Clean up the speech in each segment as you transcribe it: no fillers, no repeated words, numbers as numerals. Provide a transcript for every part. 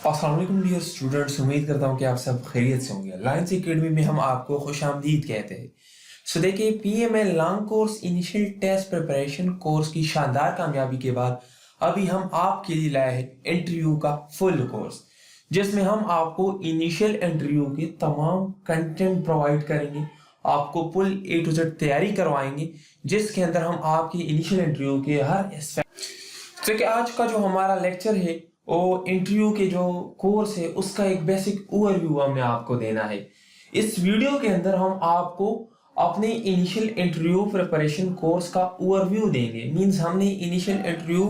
अस्सलाम वालेकुम dear students, उम्मीद करता हूँ कि आप सब खैरियत से होंगे। लायंस एकेडमी में हम आपको खुशामदीद कहते हैं। देखिए, PML long course initial test preparation course की शानदार कामयाबी के बाद अभी हम आपके लिए लाए हैं इंटरव्यू का फुल कोर्स, जिसमें हम आपको इनिशियल इंटरव्यू के तमाम कंटेंट प्रोवाइड करेंगे, आपको फुल ए टू जेड तैयारी करवाएंगे, जिसके अंदर हम आपकी इनिशियल इंटरव्यू के हर एस्पेक्ट। देखिए, आज का जो हमारा लेक्चर है वो इंटरव्यू के जो कोर्स है उसका एक बेसिक ओवरव्यू हमने आपको देना है। इस वीडियो के अंदर हम आपको अपने इनिशियल इंटरव्यू प्रिपरेशन कोर्स का ओवरव्यू देंगे। मींस हमने इनिशियल इंटरव्यू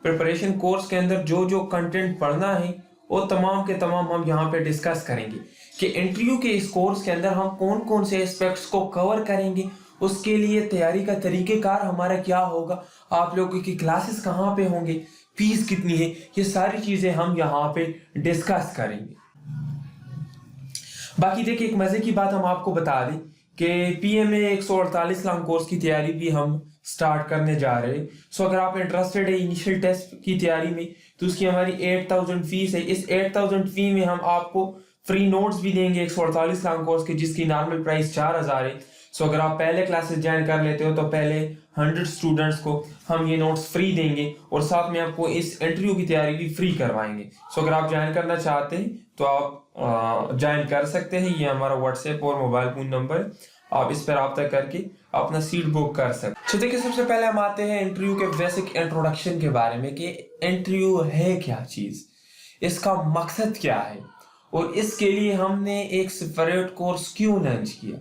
प्रिपरेशन कोर्स के अंदर जो जो कंटेंट पढ़ना है वो तमाम के तमाम हम यहाँ पे डिस्कस करेंगे कि इंटरव्यू के इस कोर्स के अंदर हम कौन कौन से एस्पेक्ट्स को कवर करेंगे, उसके लिए तैयारी का तरीकेकार हमारा क्या होगा, आप लोगों की क्लासेस कहाँ पे होंगे, फीस कितनी है, ये सारी चीजें हम यहाँ पे डिस्कस करेंगे। बाकी देखिए, एक मजे की बात हम आपको बता दें कि पीएमए 148 लॉन्ग कोर्स की तैयारी भी हम स्टार्ट करने जा रहे हैं। अगर आप इंटरेस्टेड है इनिशियल टेस्ट की तैयारी में तो उसकी हमारी 8000 फीस है। इस 8000 फी में हम आपको फ्री नोट्स भी देंगे 148 लॉन्ग कोर्स के, जिसकी नॉर्मल प्राइस 4000 है। अगर आप पहले क्लासेस ज्वाइन कर लेते हो तो पहले 100 स्टूडेंट्स को हम ये नोट्स फ्री देंगे और साथ में आपको इस इंटरव्यू की तैयारी भी फ्री करवाएंगे। अगर आप ज्वाइन करना चाहते हैं तो आप ज्वाइन कर सकते हैं। ये हमारा व्हाट्सएप और मोबाइल फोन नंबर, आप इस पर रब्ता करके अपना सीट बुक कर सकते। देखिए, सबसे पहले हम आते हैं इंटरव्यू के बेसिक इंट्रोडक्शन के बारे में कि इंटरव्यू है क्या चीज, इसका मकसद क्या है और इसके लिए हमने एक सेपरेट कोर्स क्यों लॉन्च किया।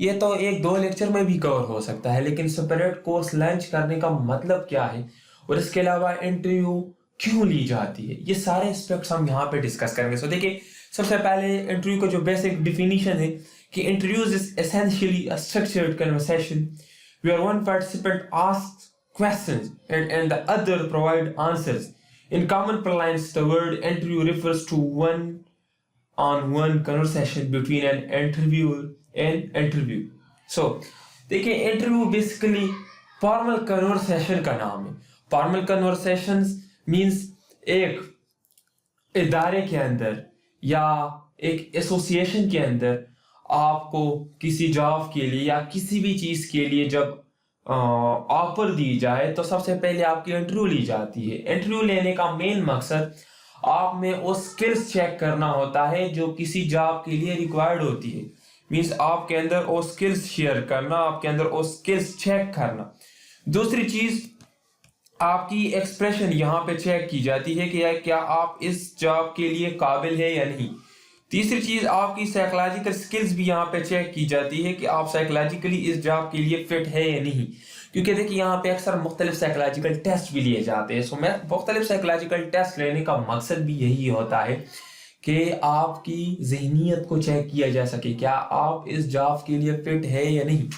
ये तो एक दो लेक्चर में भी कवर हो सकता है, लेकिन सेपरेट कोर्स लॉन्च करने का मतलब क्या है और इसके अलावा इंटरव्यू क्यों ली जाती है, ये सारे एस्पेक्ट्स हम यहाँ पे डिस्कस करेंगे। देखिए, सबसे पहले इंटरव्यू का जो बेसिक डिफिनीशन है कि interviews is essentially a structured conversation where one participant asks questions and the other provide answers. In common parlance, the word interview refers to one-on-one conversation between an interviewer and interview. देखिए, interview basically formal conversation का नाम है। Formal conversations means एक इदारे के अंदर या एक एसोसिएशन के अंदर आपको किसी जॉब के लिए या किसी भी चीज के लिए जब ऑफर दी जाए तो सबसे पहले आपकी इंटरव्यू ली जाती है। इंटरव्यू लेने का मेन मकसद आप में वो स्किल्स चेक करना होता है जो किसी जॉब के लिए रिक्वायर्ड होती है। मींस आपके अंदर वो स्किल्स शेयर करना, आपके अंदर वो स्किल्स चेक करना। दूसरी चीज, आपकी एक्सप्रेशन यहाँ पे चेक की जाती है कि क्या आप इस जॉब के लिए काबिल है या नहीं। तीसरी चीज, आपकी साइकोलॉजिकल स्किल्स भी यहाँ पे चेक की जाती है कि आप साइकोलॉजिकली इस जॉब के लिए फिट है या नहीं, क्योंकि देखिए यहाँ पे अक्सर मुख्तलिफ साइकोलॉजिकल टेस्ट भी लिए जाते हैं। मैं मुख्तलिफ साइकोलॉजिकल टेस्ट लेने का मकसद भी यही होता है कि आपकी जहनीत को चेक किया जा सके, क्या आप इस जॉब के लिए फिट है या नहीं।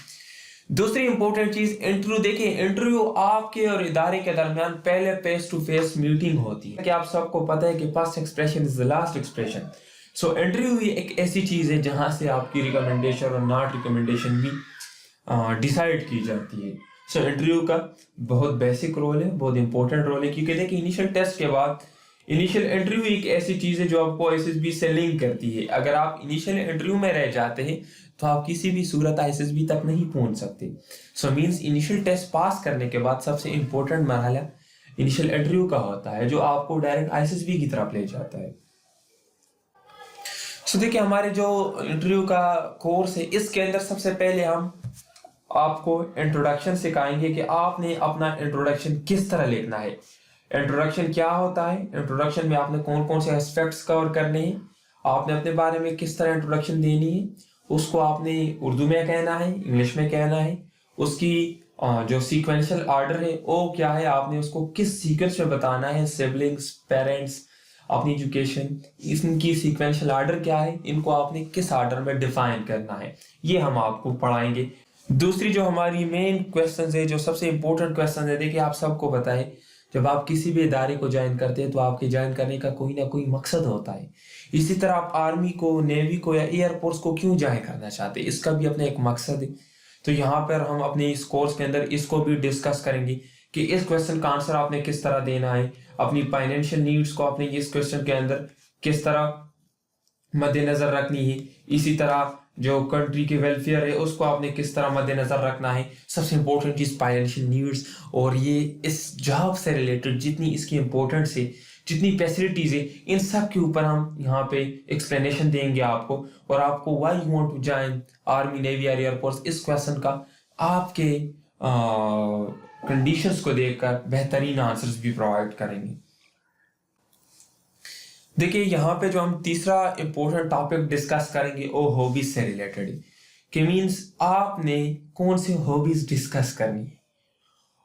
दूसरी इंपॉर्टेंट चीज, इंटरव्यू। देखिए, इंटरव्यू आपके और इदारे के दरमियान पहले फेस टू फेस मीटिंग होती है कि आप सबको पता है कि first expression is the last expression. Interview ही एक ऐसी चीज है जहां से आपकी रिकमेंडेशन और नॉट रिकमेंडेशन भी डिसाइड की जाती है। इंटरव्यू का बहुत बेसिक रोल है, बहुत इंपॉर्टेंट रोल है, क्योंकि देखिए इनिशियल टेस्ट के बाद इनिशियल इंटरव्यू एक ऐसी चीज है जो आपको एसएसबी से लिंक करती है। अगर आप इनिशियल इंटरव्यू में रह जाते हैं तो आप किसी भी सूरत एसएसबी तक नहीं पहुंच सकते। मींस इनिशियल टेस्ट पास करने के बाद सबसे इंपॉर्टेंट मरहला इनिशियल इंटरव्यू का होता है, जो आपको डायरेक्ट एसएसबी की तरफ ले जाता है। देखिए, हमारे जो इंटरव्यू का कोर्स है इसके अंदर सबसे पहले हम आपको इंट्रोडक्शन सिखाएंगे कि आपने अपना इंट्रोडक्शन किस तरह लिखना है। इंट्रोडक्शन क्या होता है, इंट्रोडक्शन में आपने कौन कौन से एस्पेक्ट्स कवर करने हैं, आपने अपने बारे में किस तरह इंट्रोडक्शन देनी है, उसको आपने उर्दू में कहना है, इंग्लिश में कहना है, उसकी जो सीक्वेंशियल ऑर्डर है वो क्या है, आपने उसको किस सीक्वेंस में बताना है, सिबलिंग्स, पेरेंट्स, अपनी एजुकेशन, इनकी सीक्वेंशियल ऑर्डर क्या है, इनको आपने किस ऑर्डर में डिफाइन करना है, ये हम आपको पढ़ाएंगे। दूसरी जो हमारी मेन क्वेश्चन है, जो सबसे इंपॉर्टेंट क्वेश्चन है, देखिए आप सबको पता है जब आप किसी भी इदारे को ज्वाइन करते हैं तो आपके ज्वाइन करने का कोई ना कोई मकसद होता है। इसी तरह आप आर्मी को, नेवी को या एयरफोर्स को क्यों ज्वाइन करना चाहते हैं, इसका भी अपना एक मकसद है। तो यहाँ पर हम अपने इस कोर्स के अंदर इसको भी डिस्कस करेंगे कि इस क्वेश्चन का आंसर आपने किस तरह देना है, अपनी फाइनेंशियल नीड्स को आपने इस क्वेश्चन के अंदर किस तरह मद्देनजर रखनी है, इसी तरह जो कंट्री के वेलफेयर है उसको आपने किस तरह मद्देनजर रखना है। सबसे इंपॉर्टेंट चीज फाइनेंशियल नीड्स, और ये इस जॉब से रिलेटेड जितनी इसकी इंपॉर्टेंस है, जितनी फैसिलिटीज है, इन सब के ऊपर हम यहाँ पे एक्सप्लेनेशन देंगे आपको। और आपको why you want to join army, navy और एयरफोर्स, इस क्वेश्चन का आपके कंडीशंस को देखकर बेहतरीन आंसर्स भी प्रोवाइड करेंगे। देखिए यहाँ पे जो हम तीसरा इंपॉर्टेंट टॉपिक डिस्कस करेंगे वो हॉबीज से रिलेटेड है, कि मीन्स आपने कौन से हॉबीज डिस्कस करनी है।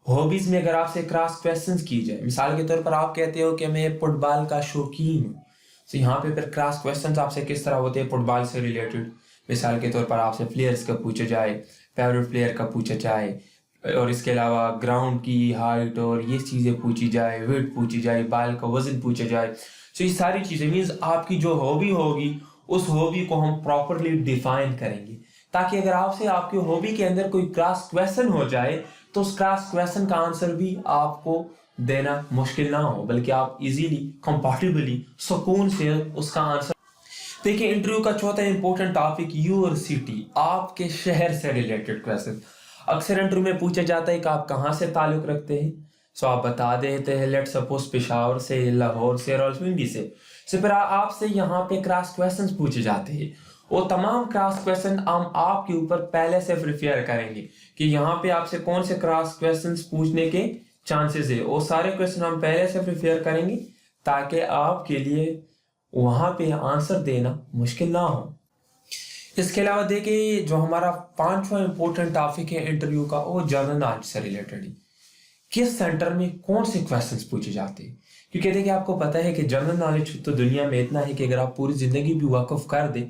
हॉबीज में अगर आपसे क्रॉस क्वेश्चंस की जाए, मिसाल के तौर पर आप कहते हो कि मैं फुटबॉल का शौकीन हूँ, तो यहाँ पे फिर क्रॉस क्वेश्चंस आपसे किस तरह होते हैं फुटबॉल से रिलेटेड। मिसाल के तौर पर आपसे प्लेयर्स का पूछा जाए, फेवरेट प्लेयर का पूछा जाए, और इसके अलावा ग्राउंड की हाइट और ये चीज़ें पूछी जाए, वेट पूछी जाए, बाल का वजन पूछा जाए। तो ये सारी चीज़ें मीन्स आपकी जो हॉबी होगी उस हॉबी को हम प्रॉपरली डिफाइन करेंगे, ताकि अगर आपसे आपकी हॉबी के अंदर कोई क्रॉस क्वेश्चन हो जाए तो उस क्रॉस क्वेश्चन का आंसर भी आपको देना मुश्किल ना हो, बल्कि आप इजीली कंफर्टेबली सुकून से उसका आंसर। देखिए इंटरव्यू का चौथा इंपॉर्टेंट टॉपिक यूर सिटी, आपके शहर से रिलेटेड क्वेश्चन। अक्सर इंटरव्यू में पूछा जाता है कि आप कहाँ से ताल्लुक रखते हैं, सो आप बता देते हैं लेट सपोज पेशावर से, लाहौर से, रावलपिंडी से फिर आपसे यहाँ पे क्रॉस क्वेश्चंस पूछे जाते हैं। वो तमाम क्रॉस क्वेश्चन हम आपके ऊपर पहले से प्रिपेयर करेंगे कि यहाँ पे आपसे कौन से क्रॉस क्वेश्चंस पूछने के चांसेस है। वो सारे क्वेश्चन हम पहले से प्रिपेयर करेंगे ताकि आपके लिए वहां पे आंसर देना मुश्किल ना हो। इसके अलावा देखिए जो हमारा पांचवा इंपॉर्टेंट टॉपिक है इंटरव्यू का, वो जनरल नॉलेज से रिलेटेड है। किस सेंटर में कौन से क्वेश्चंस पूछे जाते हैं, क्योंकि देखिए आपको पता है कि जनरल नॉलेज तो दुनिया में इतना है कि अगर आप पूरी जिंदगी भी वाकफ कर दे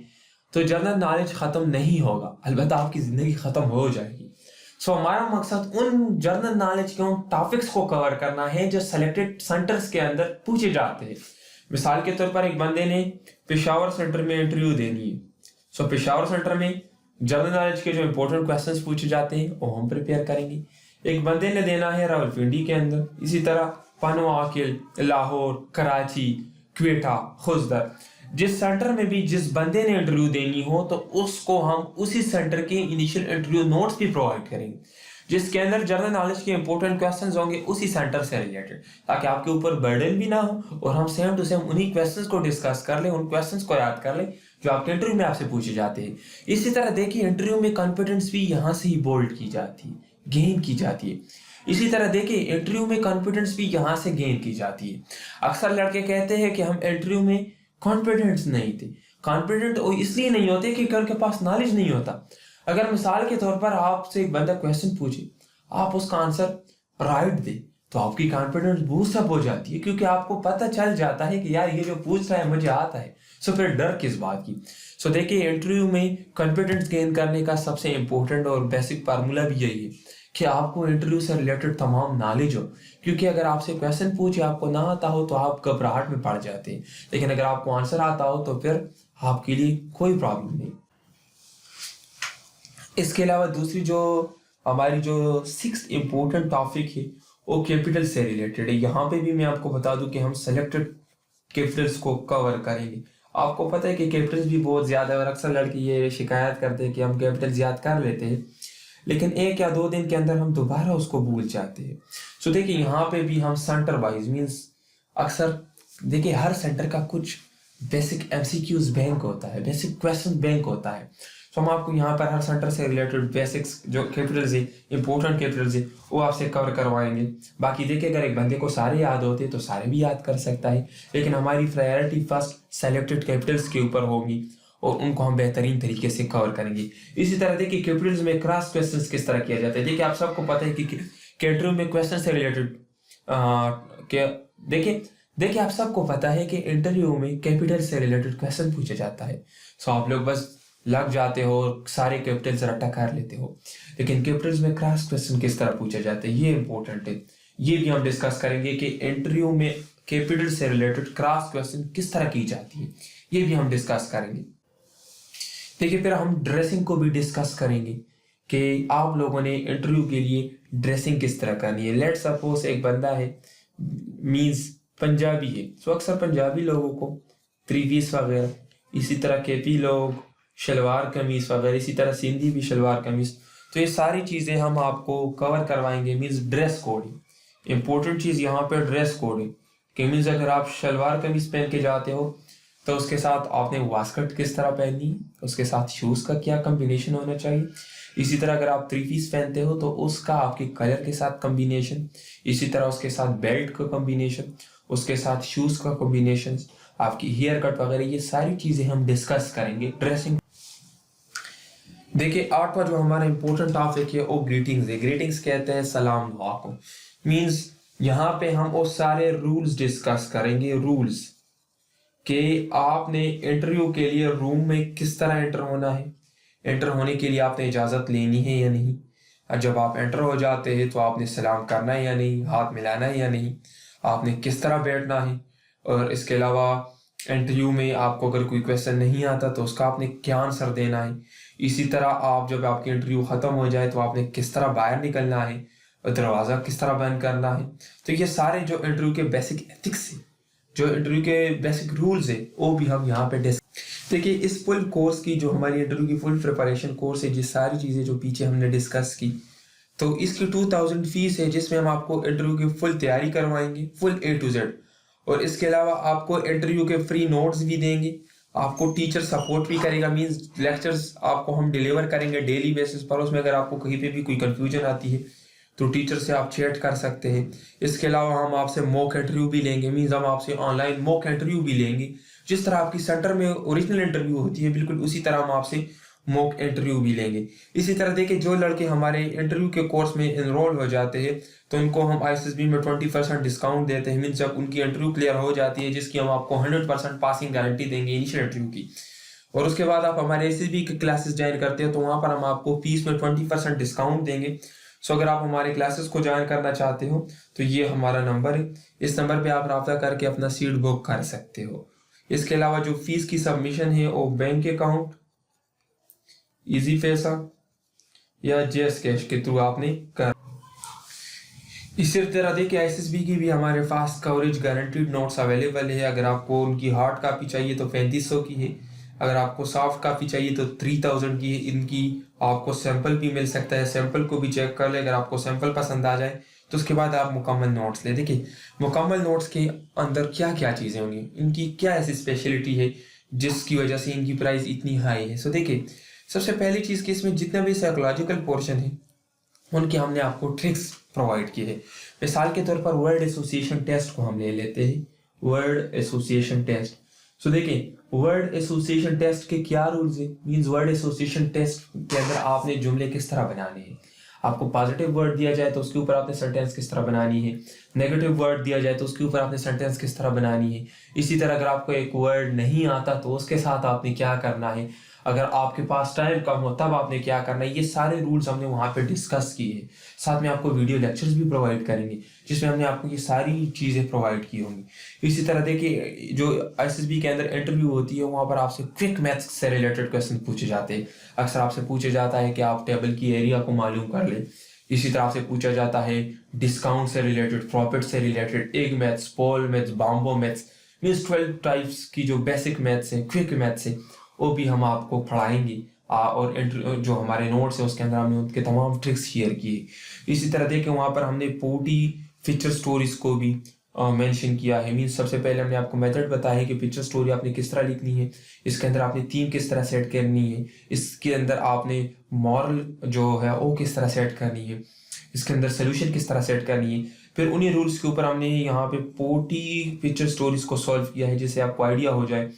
तो जनरल नॉलेज खत्म नहीं होगा, अलबत्ता आपकी जिंदगी खत्म हो जाएगी। सो हमारा मकसद उन जनरल नॉलेज के उन टॉपिक्स को कवर करना है जो सेलेक्टेड सेंटर्स के अंदर पूछे जाते हैं। मिसाल के तौर पर एक बंदे ने पेशावर सेंटर में इंटरव्यू देनी है, सो पेशावर सेंटर में जनरल नॉलेज के जो इंपॉर्टेंट क्वेश्चंस पूछे जाते हैं वो हम प्रिपेयर करेंगे। एक बंदे ने देना है रावलपिंडी के अंदर, इसी तरह पनवाकिल, लाहौर, कराची, क्वेटा, खुजदर, जिस सेंटर में भी जिस बंदे ने इंटरव्यू देनी हो तो उसको हम उसी सेंटर के इनिशियल इंटरव्यू नोट्स भी प्रोवाइड करेंगे, जिसके अंदर जनरल नॉलेज के इंपॉर्टेंट क्वेश्चंस होंगे उसी सेंटर से रिलेटेड, ताकि आपके ऊपर बर्डन भी ना हो और हम सेम टू सेम उन्हीं क्वेश्चंस को डिस्कस कर ले, उन क्वेश्चंस को याद कर ले जो आपके इंटरव्यू में आपसे पूछे जाते हैं। इसी तरह देखिए इंटरव्यू में कॉन्फिडेंस भी यहाँ से ही बोल्ड की जाती है, गेन की जाती है। इसी तरह देखिए इंटरव्यू में कॉन्फिडेंस भी यहाँ से गेन की जाती है। अक्सर लड़के कहते हैं कि हम इंटरव्यू में कॉन्फिडेंस नहीं थे। कॉन्फिडेंट इसलिए नहीं होते कि उनके पास नॉलेज नहीं होता। अगर मिसाल के तौर पर आपसे एक बंदा क्वेश्चन पूछे, आप उसका आंसर राइट दे तो आपकी कॉन्फिडेंस बूस्ट अप हो जाती है, क्योंकि आपको पता चल जाता है कि यार ये जो पूछ रहा है मुझे आता है। सो फिर डर किस बात की। सो देखिए इंटरव्यू में कॉन्फिडेंस गेन करने का सबसे इंपॉर्टेंट और बेसिक फार्मूला भी यही है कि आपको इंटरव्यू से रिलेटेड तमाम नॉलेज हो, क्योंकि अगर आपसे क्वेश्चन पूछे आपको ना आता हो तो आप घबराहट में पड़ जाते हैं, लेकिन अगर आपको आंसर आता हो तो फिर आपके लिए कोई प्रॉब्लम नहीं। इसके अलावा दूसरी जो हमारी जो सिक्स्थ इंपॉर्टेंट टॉपिक है वो कैपिटल से रिलेटेड है। यहाँ पे भी मैं आपको बता दूं कि हम सेलेक्टेड कैपिटल्स को कवर करेंगे। आपको पता है कि कैपिटल्स भी बहुत ज्यादा है और अक्सर लड़के ये शिकायत करते हैं कि हम कैपिटल्स याद कर लेते हैं लेकिन 1 या 2 दिन के अंदर हम दोबारा उसको भूल जाते हैं। सो देखिए यहाँ पे भी हम सेंटर वाइज मीन्स अक्सर देखिए हर सेंटर का कुछ बेसिक एमसीक्यूज बैंक होता है, बेसिक क्वेश्चन बैंक होता है। सो हम आपको यहाँ पर हर सेंटर से रिलेटेड बेसिक्स जो कैपिटल्स है, इंपॉर्टेंट कैपिटल्स है, वो आपसे कवर करवाएंगे। बाकी देखिए अगर एक बंदे को सारे याद होते तो सारे भी याद कर सकता है, लेकिन हमारी प्रायोरिटी फर्स्ट सेलेक्टेड कैपिटल्स के ऊपर होगी और उनको हम बेहतरीन तरीके से कवर करेंगे। इसी तरह देखिए कैपिटल्स में क्रॉस क्वेश्चंस किस तरह किया जाता है। देखिए आप सबको पता है कि इंटरव्यू में क्वेश्चन से रिलेटेड देखिए आप सबको पता है कि इंटरव्यू में कैपिटल से रिलेटेड क्वेश्चन पूछा जाता है। सो आप लोग बस लग जाते हो और सारे कैपिटल्स रट्टा कर लेते हो, लेकिन कैपिटल्स में क्रॉस क्वेश्चन किस तरह पूछा जाता है ये इंपॉर्टेंट है। ये भी हम डिस्कस करेंगे कि इंटरव्यू में कैपिटल से रिलेटेड क्रॉस क्वेश्चन किस तरह की जाती है, ये भी हम डिस्कस करेंगे। देखिए फिर हम ड्रेसिंग को भी डिस्कस करेंगे कि आप लोगों ने इंटरव्यू के लिए ड्रेसिंग किस तरह करनी है। लेट सपोज एक बंदा है मींस पंजाबी है, तो अक्सर पंजाबी लोगों को थ्री पीस वगैरह, इसी तरह केपी लोग शलवार कमीज वगैरह, इसी तरह सिंधी भी शलवार कमीज। तो ये सारी चीज़ें हम आपको कवर करवाएंगे। मीन्स ड्रेस कोड, इम्पोर्टेंट चीज़ यहाँ पे ड्रेस कोड है कि मीन्स अगर आप शलवार कमीज पहन के जाते हो तो उसके साथ आपने वास्कट किस तरह पहननी है, उसके साथ शूज़ का क्या कम्बिनेशन होना चाहिए। इसी तरह अगर आप थ्री पीस पहनते हो तो उसका आपके कलर के साथ कम्बिनेशन, इसी तरह उसके साथ बेल्ट का कम्बिनेशन, उसके साथ शूज़ का कम्बिनेशन, आपकी हेयर कट वगैरह, ये सारी चीज़ें हम डिस्कस करेंगे। ड्रेसिंग देखिए, आठवां जो हमारा इंपॉर्टेंट टॉपिक है वो ग्रीटिंग्स है। ग्रीटिंग्स कहते हैं सलाम दुआ को। मीन्स यहाँ पे हम वो सारे रूल्स डिस्कस करेंगे। रूल्स कि आपने इंटरव्यू के लिए रूम में किस तरह एंटर होना है, एंटर होने के लिए आपने इजाज़त लेनी है या नहीं, और जब आप एंटर हो जाते हैं तो आपने सलाम करना है या नहीं, हाथ मिलाना है या नहीं, आपने किस तरह बैठना है, और इसके अलावा इंटरव्यू में आपको अगर कोई क्वेश्चन नहीं आता तो उसका आपने क्या आंसर देना है। इसी तरह आप जब आपकी इंटरव्यू ख़त्म हो जाए तो आपने किस तरह बाहर निकलना है और दरवाज़ा किस तरह बंद करना है। तो ये सारे जो इंटरव्यू के बेसिक एथिक्स है, जो इंटरव्यू के बेसिक रूल्स है, वो भी हम यहाँ पे देखिए। इस फुल कोर्स की जो हमारी इंटरव्यू की फुल प्रिपरेशन कोर्स है, जिस सारी चीज़ें जो पीछे हमने डिस्कस की, तो इसकी 2000 फीस है, जिसमें हम आपको इंटरव्यू की फुल तैयारी करवाएंगे, फुल A to Z। और इसके अलावा आपको इंटरव्यू के फ्री नोट्स भी देंगे, आपको टीचर सपोर्ट भी करेगा। मींस लेक्चर्स आपको हम डिलीवर करेंगे डेली बेसिस पर। उसमें अगर आपको कहीं पे भी कोई कंफ्यूजन आती है तो टीचर से आप चैट कर सकते हैं। इसके अलावा हम आपसे मॉक इंटरव्यू भी लेंगे। मींस हम आपसे ऑनलाइन मॉक इंटरव्यू भी लेंगे। जिस तरह आपकी सेंटर में ओरिजिनल इंटरव्यू होती है, बिल्कुल उसी तरह हम आपसे मॉक इंटरव्यू भी लेंगे। इसी तरह देखिए, जो लड़के हमारे इंटरव्यू के कोर्स में एनरोल हो जाते हैं तो उनको हम ISSB में 20% डिस्काउंट देते हैं। मीन्स जब उनकी इंटरव्यू क्लियर हो जाती है, जिसकी हम आपको 100% पासिंग गारंटी देंगे इनिशियल इंटरव्यू की, और उसके बाद आप हमारे ISSB की क्लासेस ज्वाइन करते हो तो वहाँ पर हम आपको फीस में 20% डिस्काउंट देंगे। सो अगर आप हमारे क्लासेस को ज्वाइन करना चाहते हो तो ये हमारा नंबर है, इस नंबर पे आप रब्ता करके अपना सीट बुक कर सकते हो। इसके अलावा जो फीस की सबमिशन है वो बैंक अकाउंट, इजी पैसा या जेएस कैश के थ्रू आपने कर। इसी तरह देखिए, ISSB की भी हमारे पास कवरेज गारंटीड नोट्स अवेलेबल है। अगर आपको उनकी हार्ड कापी चाहिए तो 3500 की है, अगर आपको सॉफ्ट कापी चाहिए तो 3000 की है। इनकी आपको सैंपल भी मिल सकता है, सैंपल को भी चेक कर ले। अगर आपको सैंपल पसंद आ जाए तो उसके बाद आप मुकम्मल नोट्स ले। देखिए, मुकम्मल नोट्स के अंदर क्या क्या चीज़ें होंगी, इनकी क्या ऐसी स्पेशलिटी है जिसकी वजह से इनकी प्राइस इतनी हाई है। सो देखिए, सबसे पहली चीज़ कि इसमें जितना भी साइकोलॉजिकल पोर्शन है उनके हमने आपको ट्रिक्स प्रोवाइड किए हैं। मिसाल के तौर पर वर्ड एसोसिएशन टेस्ट को हम ले लेते हैं। वर्ड एसोसिएशन टेस्ट, सो देखिए, वर्ड एसोसिएशन टेस्ट के क्या रूल्स है। मींस वर्ड एसोसिएशन टेस्ट के अंदर आपने जुमले किस तरह बनाने हैं। आपको पॉजिटिव वर्ड दिया जाए तो उसके ऊपर आपने सेंटेंस किस तरह बनानी है, नेगेटिव वर्ड दिया जाए तो उसके ऊपर आपने सेंटेंस किस तरह बनानी है। इसी तरह अगर आपको एक वर्ड नहीं आता तो उसके साथ आपने क्या करना है, अगर आपके पास टाइम कम हो तब आपने क्या करना है। ये सारे रूल्स हमने वहाँ पे डिस्कस किए हैं। साथ में आपको वीडियो लेक्चर्स भी प्रोवाइड करेंगे जिसमें हमने आपको ये सारी चीज़ें प्रोवाइड की होंगी। इसी तरह देखिए, जो ISSB के अंदर इंटरव्यू होती है वहाँ पर आपसे क्विक मैथ्स से रिलेटेड क्वेश्चन पूछे जाते हैं। अक्सर आपसे पूछा जाता है कि आप टेबल की एरिया को मालूम कर लें। इसी तरह से पूछा जाता है डिस्काउंट से रिलेटेड, प्रॉफिट से रिलेटेड, एग मैथ्स, पोल मैथ्स, बाम्बो मैथ्स। मीन्स 12 टाइप्स की जो बेसिक मैथ्स है, क्विक मैथ्स है, वो भी हम आपको पढ़ाएंगे। और जो हमारे नोट्स है उसके अंदर हमने उनके तमाम ट्रिक्स शेयर किए। इसी तरह देखिए, वहाँ पर हमने 40 फीचर स्टोरीज को भी मेंशन किया है। मीन्स सबसे पहले हमने आपको मेथड बताया है कि पिक्चर स्टोरी आपने किस तरह लिखनी है, इसके अंदर आपने थीम किस तरह सेट करनी है, इसके अंदर आपने मॉरल जो है वो किस तरह सेट करनी है, इसके अंदर सोल्यूशन किस तरह सेट करनी है। फिर उन्हीं रूल्स के ऊपर हमने यहाँ पे 40 पिक्चर स्टोरीज को सॉल्व किया है जिससे आपको आइडिया हो जाए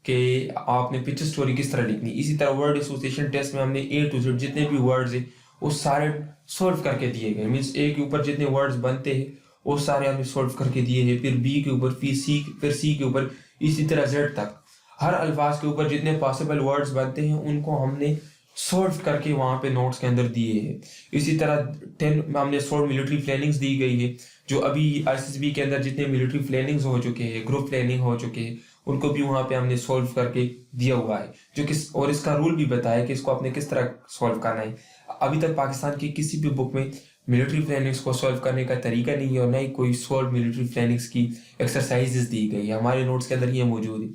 कि आपने पिक्चर स्टोरी किस तरह लिखनी। इसी तरह वर्ड एसोसिएशन टेस्ट में हमने A to Z जितने भी वर्ड्स हैं वो सारे सॉल्व करके दिए गए। मीन्स A के ऊपर जितने वर्ड्स बनते हैं वो सारे हमने सॉल्व करके दिए हैं। फिर B के ऊपर, फिर C के ऊपर, इसी तरह Z तक हर अल्फाज के ऊपर जितने पॉसिबल वर्ड्स बनते हैं उनको हमने सॉल्व करके वहाँ पे नोट्स के अंदर दिए हैं। इसी तरह 10 हमने शॉर्ट मिलिट्री प्लानिंग्स दी गई है। जो अभी ISSB के अंदर जितने मिलिट्री प्लानिंग्स हो चुके हैं, ग्रुप प्लानिंग हो चुके हैं, उनको भी वहाँ पे हमने सॉल्व करके दिया हुआ है। जो किस और इसका रूल भी बताया कि इसको आपने किस तरह सॉल्व करना है। अभी तक पाकिस्तान की किसी भी बुक में मिलिट्री प्लानिंग्स को सॉल्व करने का तरीका नहीं है और ना ही कोई सॉल्व मिलिट्री प्लानिंग्स की एक्सरसाइजेस दी गई है, हमारे नोट्स के अंदर ये मौजूद है।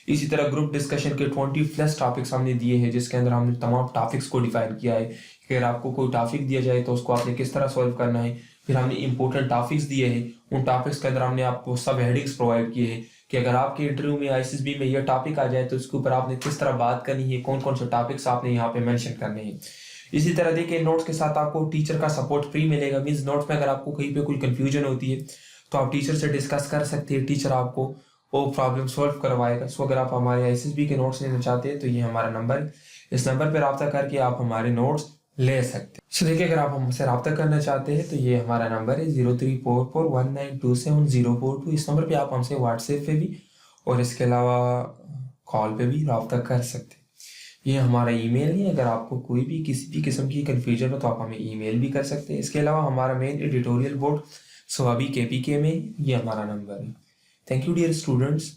इसी तरह ग्रुप डिस्कशन के 20+ टॉपिक्स हमने दिए हैं, जिसके अंदर हमने तमाम टॉपिक्स को डिफाइन किया है कि अगर आपको कोई टॉपिक दिया जाए तो उसको आपने किस तरह सॉल्व करना है। फिर हमने इंपॉर्टेंट टॉपिक्स दिए हैं, उन टॉपिक्स के अंदर हमने आपको सब हेडिंग्स प्रोवाइड किए हैं कि अगर आपके इंटरव्यू में आईएसएसबी में यह टॉपिक आ जाए तो उसके ऊपर आपने किस तरह बात करनी है, कौन कौन से टॉपिक्स आपने यहाँ पे मेंशन करने हैं। इसी तरह देखिए नोट्स के साथ आपको टीचर का सपोर्ट फ्री मिलेगा। मीन्स नोट्स में अगर आपको कहीं पे कोई कंफ्यूजन होती है तो आप टीचर से डिस्कस कर सकते हैं, टीचर आपको वो प्रॉब्लम सॉल्व करवाएगा। सो अगर आप हमारे आईएसएसबी के नोट्स लेना चाहते हैं तो ये हमारा नंबर है, इस नंबर पर रब्ता करके आप हमारे नोट्स ले सकते हैं। सो देखिए अगर आप हमसे रब्ता करना चाहते हैं तो ये हमारा नंबर है 0344192742। इस नंबर पे आप हमसे व्हाट्सएप पे भी और इसके अलावा कॉल पे भी रब्ता कर सकते हैं। ये हमारा ईमेल है, अगर आपको कोई भी किसी भी किस्म की कन्फ्यूजन हो तो आप हमें ईमेल भी कर सकते हैं। इसके अलावा हमारा main editorial board Swabi KPK में ये हमारा नंबर है। Thank you dear students.